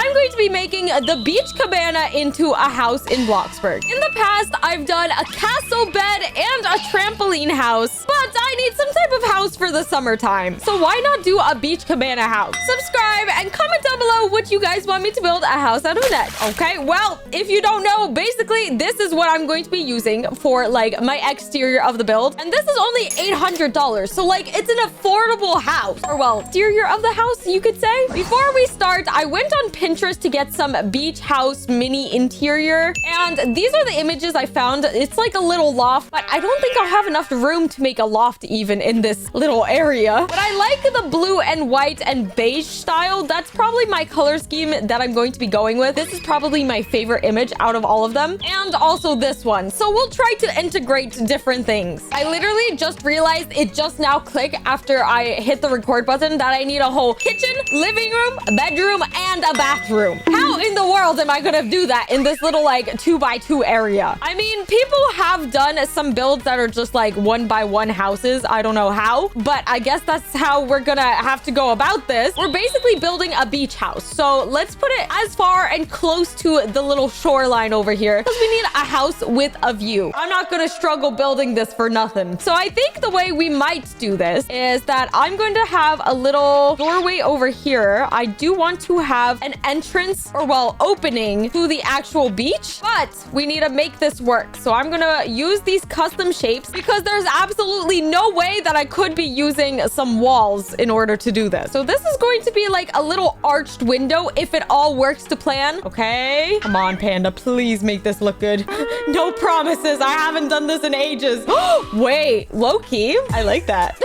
I'm going to be making the beach cabana into a house in Bloxburg. In the past, I've done a castle bed and a trampoline house, but I need some type of house for the summertime. So why not do a beach cabana house? Subscribe and comment down below what you guys want me to build a house out of that. Okay, well, if you don't know, basically, this is what I'm going to be using for like my exterior of the build. And this is only $800. So like, it's an affordable house. Or well, exterior of the house, you could say. Before we start, I went on Pinterest to get some beach house mini interior. And these are the images I found. It's like a little loft, but I don't think I'll have enough room to make a loft even in this little area. But I like the blue and white and beige style. That's probably my color scheme that I'm going to be going with. This is probably my favorite image out of all of them. And also this one. So we'll try to integrate different things. I literally just realized it just now clicked after I hit the record button that I need a whole kitchen, living room, bedroom, and a bathroom. How in the world am I gonna do that in this little like 2x2 area? I mean, people have done some builds that are just like 1x1 houses. I don't know how, but I guess that's how we're gonna have to go about this. We're basically building a beach house. So let's put it as far and close to the little shoreline over here because we need a house with a view. I'm not gonna struggle building this for nothing. So I think the way we might do this is that I'm going to have a little doorway over here. I do want to have an entrance or well, opening to the actual beach, but we need to make this work. So I'm gonna use these custom shapes because there's absolutely no way that I could be using some walls in order to do this. So this is going to be like a little arched window if it all works to plan. Okay, come on, Panda, please make this look good. No promises. I haven't done this in ages. Wait, low-key, I like that.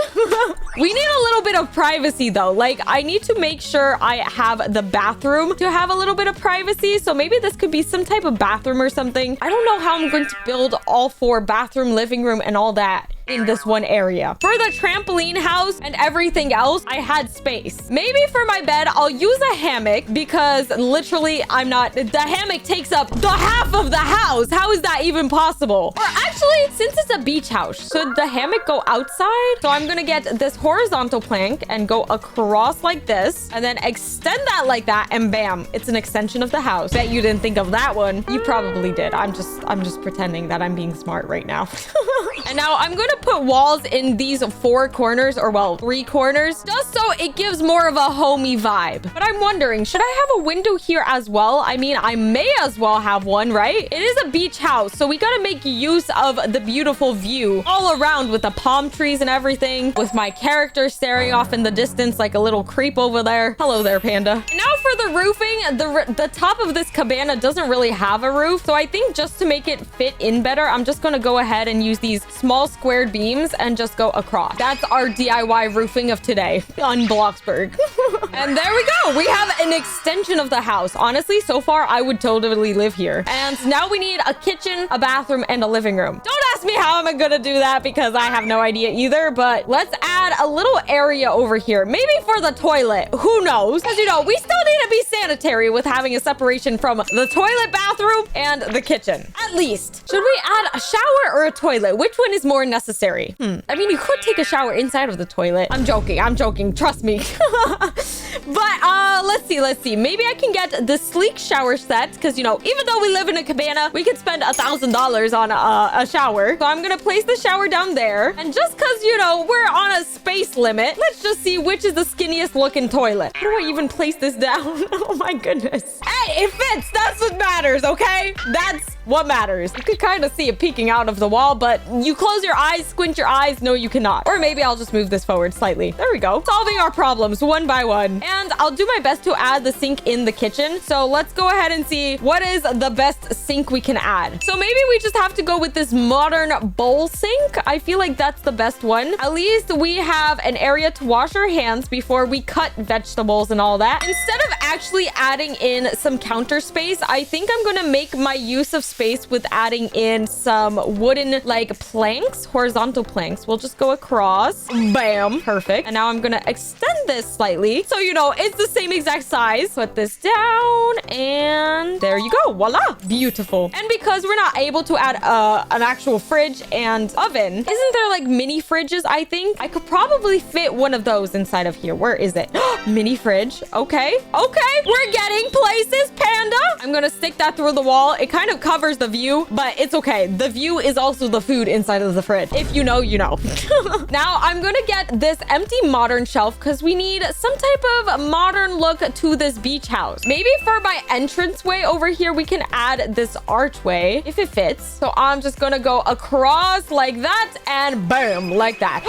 We need a little bit of privacy though. Like I need to make sure I have the bathroom to have a little bit of privacy. So maybe this could be some type of bathroom or something. I don't know how I'm going to build all four bathroom, living room, and all that in this one area. For the trampoline house and everything else, I had space. Maybe for my bed, I'll use a hammock because literally the hammock takes up the half of the house. How is that even possible? Or actually, since it's a beach house, should the hammock go outside? So I'm gonna get this horizontal plank and go across like this and then extend that like that and bam, it's an extension of the house. Bet you didn't think of that one. You probably did. I'm just pretending that I'm being smart right now. And now I'm gonna put walls in these four corners or well, three corners just so it gives more of a homey vibe. But I'm wondering, should I have a window here as well? I mean, I may as well have one, right? It is a beach house, so we gotta make use of the beautiful view all around with the palm trees and everything, with my character staring off in the distance like a little creep over there. Hello there, Panda. And now for the roofing, the top of this cabana doesn't really have a roof, so I think just to make it fit in better, I'm just gonna go ahead and use these small squared beams and just go across. That's our DIY roofing of today on Bloxburg. And there we go. We have an extension of the house. Honestly, so far, I would totally live here. And now we need a kitchen, a bathroom, and a living room. Don't ask me how I'm gonna do that because I have no idea either, but let's add a little area over here. Maybe for the toilet. Who knows? Because, you know, we still need to be sanitary with having a separation from the toilet, bathroom, and the kitchen. At least. Should we add a shower or a toilet? Which one is more necessary? I mean, you could take a shower inside of the toilet. I'm joking. Trust me. But let's see. Maybe I can get the sleek shower set because, you know, even though we live in a cabana, we could spend $1,000 on a shower. So I'm gonna place the shower down there. And just because, you know, we're on a space limit, let's just see which is the skinniest looking toilet. How do I even place this down? Oh my goodness. Hey, it fits. That's what matters, okay? That's what matters. You could kind of see it peeking out of the wall, but you close your eyes, squint your eyes. No, you cannot. Or maybe I'll just move this forward slightly. There we go. Solving our problems one by one. And I'll do my best to add the sink in the kitchen. So let's go ahead and see what is the best sink we can add. So maybe we just have to go with this modern bowl sink. I feel like that's the best one. At least we have an area to wash our hands before we cut vegetables and all that. Instead of actually adding in some counter space, I think I'm going to make my use of space with adding in some wooden like planks, horizontal planks. We'll just go across. Bam. Perfect. And now I'm gonna extend this slightly so you know it's the same exact size. Put this down and there you go. Voila. Beautiful. And because we're not able to add an actual fridge and oven, isn't there like mini fridges? I think I could probably fit one of those inside of here. Where is it? Mini fridge. Okay. We're getting places. I'm gonna stick that through the wall. It kind of covers the view, but it's okay. The view is also the food inside of the fridge. If you know, you know. Now I'm gonna get this empty modern shelf because we need some type of modern look to this beach house. Maybe for my entranceway over here, we can add this archway if it fits. So I'm just gonna go across like that and bam, like that.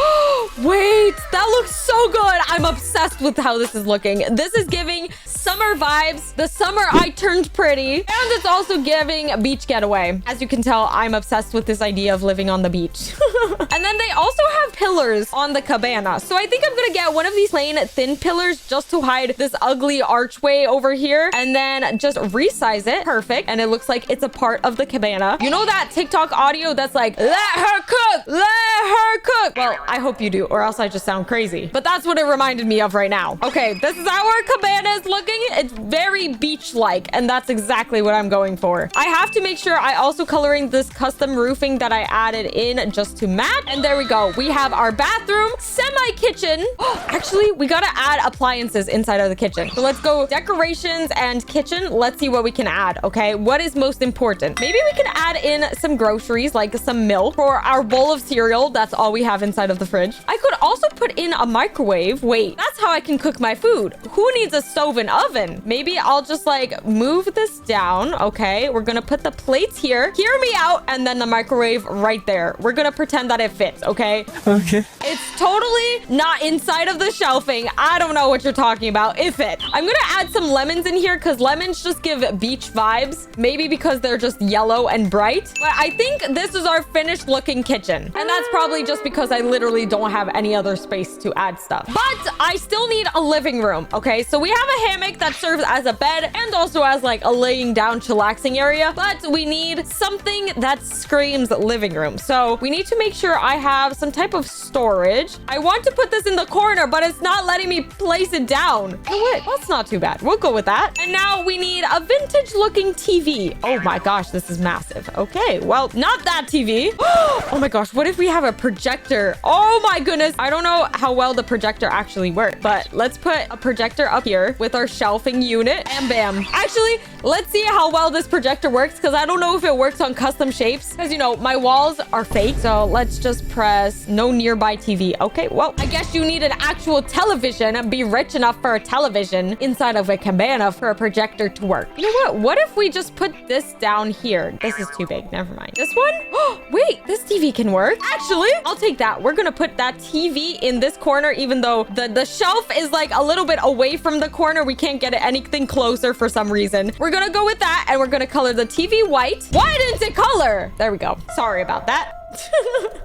Wait, that looks so good. I'm obsessed with how this is looking. This is giving summer vibes. The summer I turned pretty, and it's also giving beach getaway. As you can tell, I'm obsessed with this idea of living on the beach. And then they also have pillars on the cabana. So I think I'm gonna get one of these plain thin pillars just to hide this ugly archway over here, and then just resize it. Perfect. And it looks like it's a part of the cabana. You know that TikTok audio that's like, let her cook, let her cook. Well, I hope you do, or else I just sound crazy. But that's what it reminded me of right now. Okay, this is how our cabana is looking. It's very beach-like, and that's exactly what I'm going for. I have to make sure I also coloring this custom roofing that I added in just to match. And there we go. We have our bathroom, semi-kitchen. Actually, we gotta add appliances inside of the kitchen. So let's go decorations and kitchen. Let's see what we can add, okay? What is most important? Maybe we can add in some groceries, like some milk for our bowl of cereal. That's all we have inside of the fridge. I could also put in a microwave. Wait, that's how I can cook my food. Who needs a stove and oven? Maybe I'll just like move this down. Okay, we're gonna put the plates here. Hear me out. And then the microwave right there. We're gonna pretend that it fits, okay? Okay. It's totally not inside of the shelving. I don't know what you're talking about. It fit. I'm gonna add some lemons in here because lemons just give beach vibes. Maybe because they're just yellow and bright. But I think this is our finished looking kitchen. And that's probably just because I literally don't have any other space to add stuff. But I still need a living room, okay? So we have a hammock that serves as a bed and also as like a laying down chillaxing area. But we need something that screams living room. So we need to make sure I have some type of storage. I want to put this in the corner, but it's not letting me place it down. Oh, what? That's not too bad. We'll go with that. And now we need a vintage looking TV. Oh my gosh, this is massive. Okay, well, not that TV. Oh my gosh, what if we have a projector? Oh my goodness. I don't know how well the projector actually works, but let's put a projector up here with our shelving unit and bam. Actually, let's see how well this projector works because I don't know if it works on custom shapes because, you know, my walls are fake. So let's just press no nearby TV. Okay, well, I guess you need an actual television and be rich enough for a television inside of a cabana for a projector to work. You know what? What if we just put this down here? This is too big. Never mind. This one? Oh, wait, this TV can work. Actually, I'll take that. We're gonna put that TV in this corner, even though the shelf is like a little bit away from the corner. We can't get it anything closer for some reason. We're gonna go with that and we're gonna color the TV white. Why didn't it color? There we go. Sorry about that.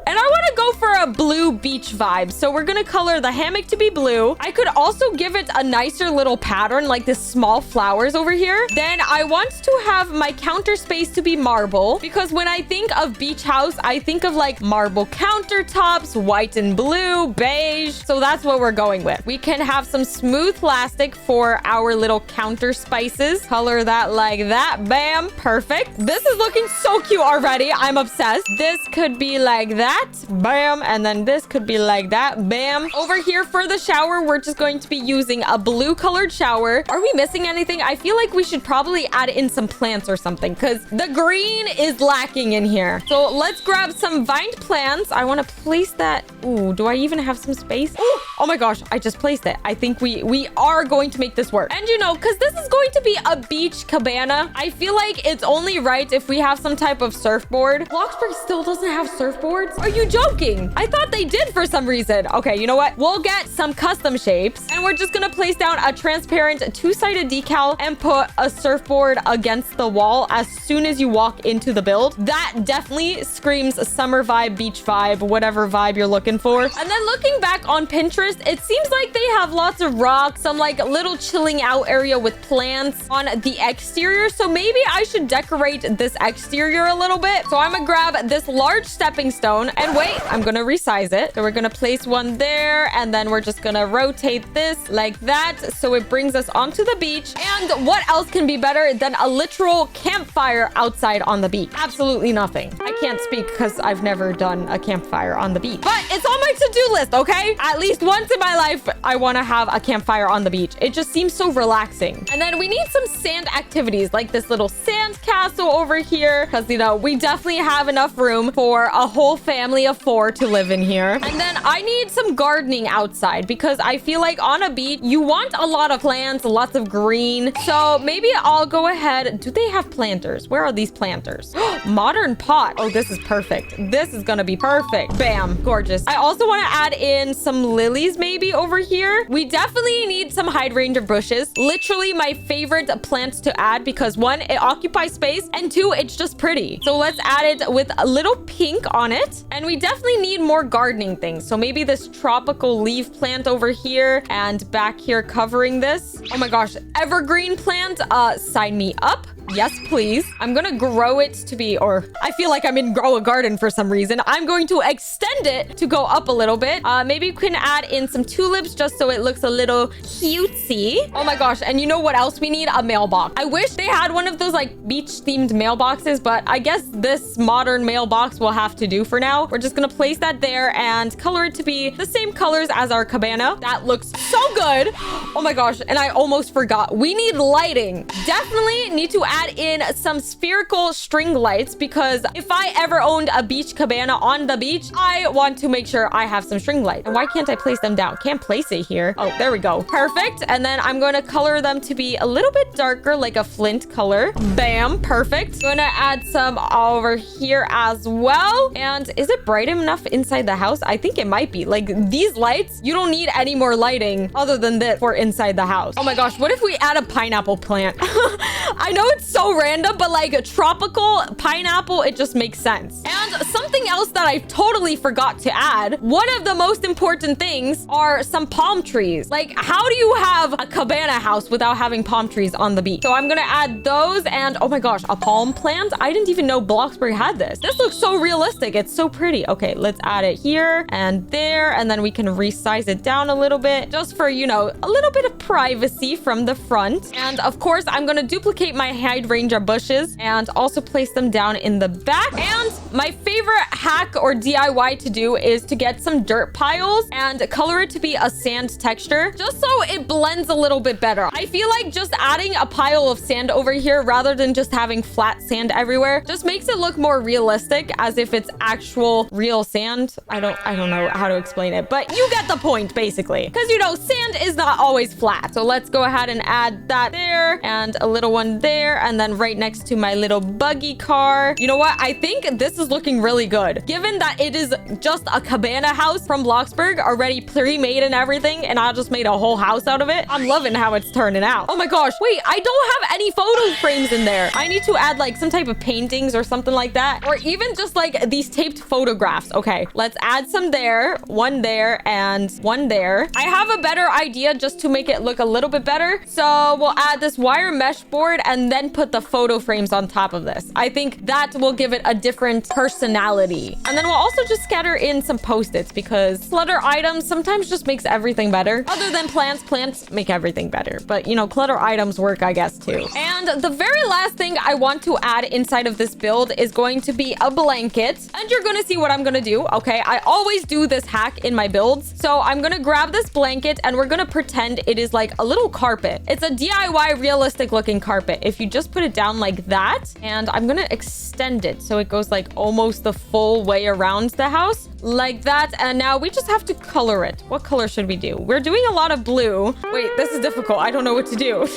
And I want to go for a blue beach vibe. So we're going to color the hammock to be blue. I could also give it a nicer little pattern like this small flowers over here. Then I want to have my counter space to be marble because when I think of beach house, I think of like marble countertops, white and blue, beige. So that's what we're going with. We can have some smooth plastic for our little counter spices. Color that like that. Bam. Perfect. This is looking so cute already. I'm obsessed. This could be like that. Bam. And then this could be like that. Bam. Over here for the shower, we're just going to be using a blue colored shower. Are we missing anything? I feel like we should probably add in some plants or something because the green is lacking in here. So let's grab some vined plants. I want to place that. Ooh, do I even have some space? Ooh, oh my gosh, I just placed it. I think we are going to make this work. And you know, because this is going to be a beach cabana, I feel like it's only right if we have some type of surfboard. Bloxburg still doesn't have surfboards? Are you joking? I thought they did for some reason. Okay, you know what? We'll get some custom shapes and we're just gonna place down a transparent two-sided decal and put a surfboard against the wall as soon as you walk into the build. That definitely screams summer vibe, beach vibe, whatever vibe you're looking for. And then looking back on Pinterest, it seems like they have lots of rocks, some like little chilling out area with plants on the exterior. So maybe I should decorate this exterior a little bit. So I'm gonna grab this large stepping stone. And wait, I'm gonna resize it. So we're gonna place one there, and then we're just gonna rotate this like that, so it brings us onto the beach. And what else can be better than a literal campfire outside on the beach? Absolutely nothing. I can't speak because I've never done a campfire on the beach, but it's on my to-do list, okay? At least once in my life, I want to have a campfire on the beach. It just seems so relaxing. And then we need some sand activities, like this little sand castle over here, because, you know, we definitely have enough room for a whole family of 4 to live in here. And then I need some gardening outside, because I feel like on a beach, you want a lot of plants, lots of green. So maybe I'll go ahead. Do they have planters? Where are these planters? Modern pot. Oh, this is perfect. This is gonna be perfect. Bam. Gorgeous. I also want to add in some lilies maybe over here. We definitely need some hydrangea bushes. Literally my favorite plants to add, because 1, it occupies space, and 2, it's just pretty. So let's add it with a little pink on it. And we definitely need more gardening things. So maybe this tropical leaf plant over here, and back here covering this. Oh my gosh, evergreen plant, sign me up. Yes, please. I'm gonna grow it to be, or I feel like I'm in grow a garden for some reason. I'm going to extend it to go up a little bit. Maybe we can add in some tulips just so it looks a little cutesy. Oh my gosh. And you know what else we need? A mailbox. I wish they had one of those like beach themed mailboxes, but I guess this modern mailbox will have to do for now. We're just gonna place that there and color it to be the same colors as our cabana. That looks so good. Oh my gosh. And I almost forgot. We need lighting. Definitely need to add in some spherical string lights, because if I ever owned a beach cabana on the beach, I want to make sure I have some string lights. And why can't I place them down? Can't place it here. Oh, there we go. Perfect. And then I'm going to color them to be a little bit darker, like a flint color. Bam. Perfect. Going to add some over here as well. And is it bright enough inside the house? I think it might be. Like these lights, you don't need any more lighting other than this for inside the house. Oh my gosh. What if we add a pineapple plant? I know it's so random, but like a tropical pineapple, it just makes sense. And something else that I totally forgot to add, one of the most important things are some palm trees. Like, how do you have a cabana house without having palm trees on the beach? So I'm gonna add those, and oh my gosh, a palm plant? I didn't even know Bloxburg had this. This looks so realistic. It's so pretty. Okay, let's add it here and there, and then we can resize it down a little bit just for, you know, a little bit of privacy from the front. And of course, I'm gonna duplicate my hydrangea bushes and also place them down in the back. And my favorite hack or DIY to do is to get some dirt piles and color it to be a sand texture, just so it blends a little bit better. I feel like just adding a pile of sand over here rather than just having flat sand everywhere just makes it look more realistic, as if it's actual real sand. I don't know how to explain it, but you get the point basically, because you know sand is not always flat. So let's go ahead and add that there and a little one there, and then right next to my little buggy car. You know what? I think this is looking really good, given that it is just a cabana house from Bloxburg, already pre-made and everything, and I just made a whole house out of it. I'm loving how it's turning out. Oh my gosh. Wait, I don't have any photo frames in there. I need to add like some type of paintings or something like that, or even just like these taped photographs. Okay, let's add some there, one there, and one there. I have a better idea just to make it look a little bit better. So we'll add this wire mesh board and then put the photo frames on top of this. I think that will give it a different personality. And then we'll also just scatter in some post-its, because clutter items sometimes just makes everything better. Other than plants make everything better. But you know, clutter items work, I guess, too. And the very last thing I want to add inside of this build is going to be a blanket. And you're gonna see what I'm gonna do. Okay, I always do this hack in my builds. So I'm gonna grab this blanket and we're gonna pretend it is like a little carpet. It's a DIY realistic looking carpet. If you just put it down like that, and I'm gonna extend it so it goes like almost the full way around the house like that. And now we just have to color it. What color should we do? We're doing a lot of blue. Wait, this is difficult. I don't know what to do.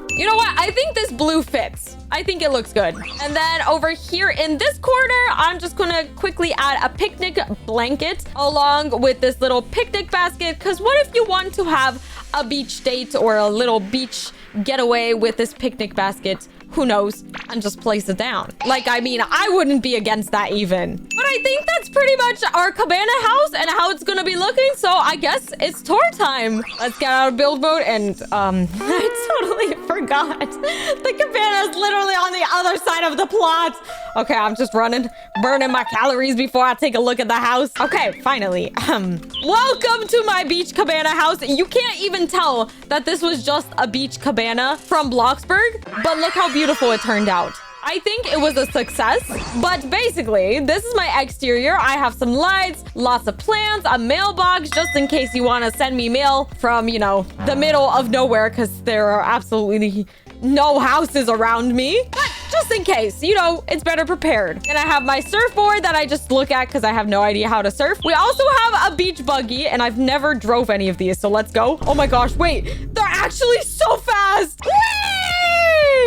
You know what? I think this blue fits. I think it looks good. And then over here in this corner, I'm just gonna quickly add a picnic blanket along with this little picnic basket, because what if you want to have a beach date or a little beach getaway with this picnic basket who knows, and just place it down. Like, I mean, I wouldn't be against that even. But I think that's pretty much our cabana house and how it's gonna be looking. So I guess it's tour time. Let's get out of build mode and, I totally forgot. The cabana is literally on the other side of the plot. Okay, I'm just running, burning my calories before I take a look at the house. Okay, finally. Welcome to my beach cabana house. You can't even tell that this was just a beach cabana from Bloxburg, but look how beautiful it turned out. I think it was a success, but basically, this is my exterior. I have some lights, lots of plants, a mailbox, just in case you want to send me mail from, you know, the middle of nowhere, because there are absolutely no houses around me. But just in case, you know, it's better prepared. And I have my surfboard that I just look at because I have no idea how to surf. We also have a beach buggy, and I've never drove any of these, so let's go. Oh my gosh, wait, they're actually so fast. Whee!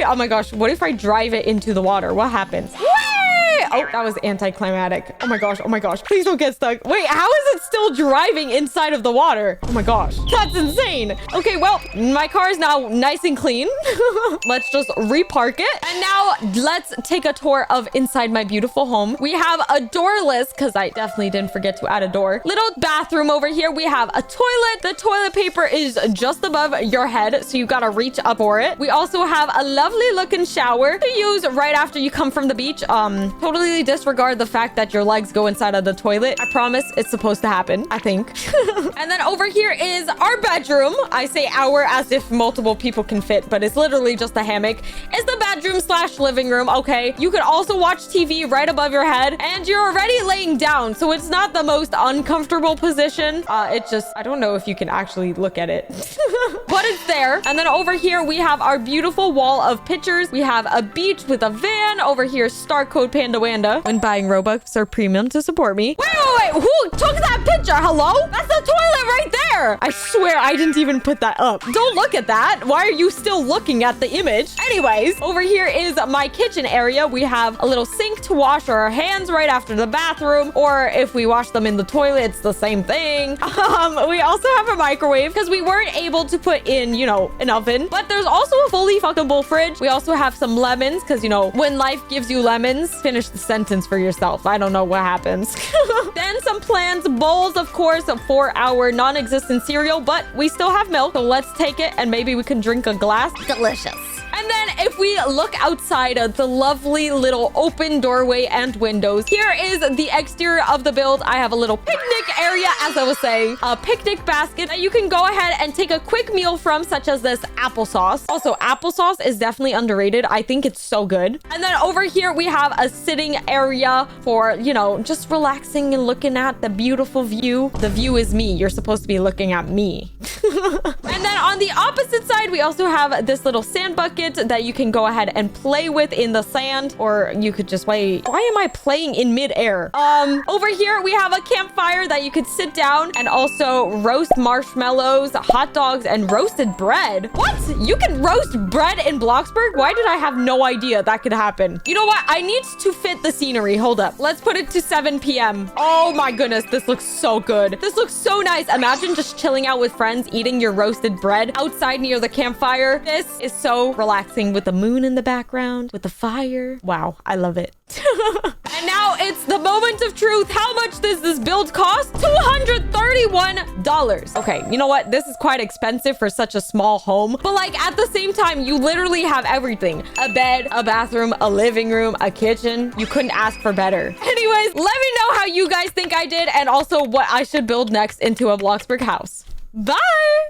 Oh my gosh, what if I drive it into the water? What happens? Whee! Oh, that was anticlimactic. Oh my gosh, please don't get stuck. Wait, how is it still driving inside of the water? Oh my gosh, that's insane. Okay, well, my car is now nice and clean. Let's just repark it. And now let's take a tour of inside my beautiful home. We have a doorless, because I definitely didn't forget to add a door. Little bathroom over here. We have a toilet. The toilet paper is just above your head, so you gotta reach up for it. We also have a lovely looking shower to use right after you come from the beach. Totally disregard the fact that your legs go inside of the toilet. I promise it's supposed to happen, I think. And then over here is our bedroom. I say our as if multiple people can fit, but it's literally just a hammock. It's the bedroom slash living room, okay? You could also watch TV right above your head, and you're already laying down, so it's not the most uncomfortable position. It just, I don't know if you can actually look at it. But it's there. And then over here, we have our beautiful wall of pictures. We have a beach with a van. Over here, Starcode PANDAWANDA. When buying Robux or premium to support me. Wait. Who took that picture? Hello? That's the toilet right there. I swear I didn't even put that up. Don't look at that. Why are you still looking at the image? Anyways, over here is my kitchen area. We have a little sink to wash our hands right after the bathroom. Or if we wash them in the toilet, it's the same thing. We also have a microwave because we weren't able to put in, you know, an oven. But there's also a fully fuckable fridge. We also have some lemons because, you know, when life gives you lemons, finish the sentence for yourself. I don't know what happens. Then some plants, bowls, of course, for our non-existent cereal, but we still have milk. So let's take it and maybe we can drink a glass. Delicious. And then if we look outside of the lovely little open doorway and windows, here is the exterior of the build. I have a little picnic area, as I was saying, a picnic basket that you can go ahead and take a quick meal from, such as this applesauce. Also, applesauce is definitely underrated. I think it's so good. And then over here, we have a sitting area for, you know, just relaxing and looking at the beautiful view. The view is me. You're supposed to be looking at me. And then on the opposite side, we also have this little sand bucket that you can go ahead and play with in the sand, or you could just wait. Why am I playing in midair? Over here, we have a campfire that you could sit down and also roast marshmallows, hot dogs, and roasted bread. What? You can roast bread in Bloxburg? Why did I have no idea that could happen? You know what? I need to fit the scenery. Hold up. Let's put it to 7 p.m. Oh my goodness. This looks so good. This looks so nice. Imagine just chilling out with friends, eating your roasted bread outside near the campfire. This is so relaxing with the moon in the background, with the fire. Wow, I love it. And now it's the moment of truth. How much does this build cost? $231. Okay, you know what? This is quite expensive for such a small home. But like at the same time, you literally have everything. A bed, a bathroom, a living room, a kitchen. You couldn't ask for better. Anyways, let me know how you guys think I did and also what I should build next into a Bloxburg house. Bye!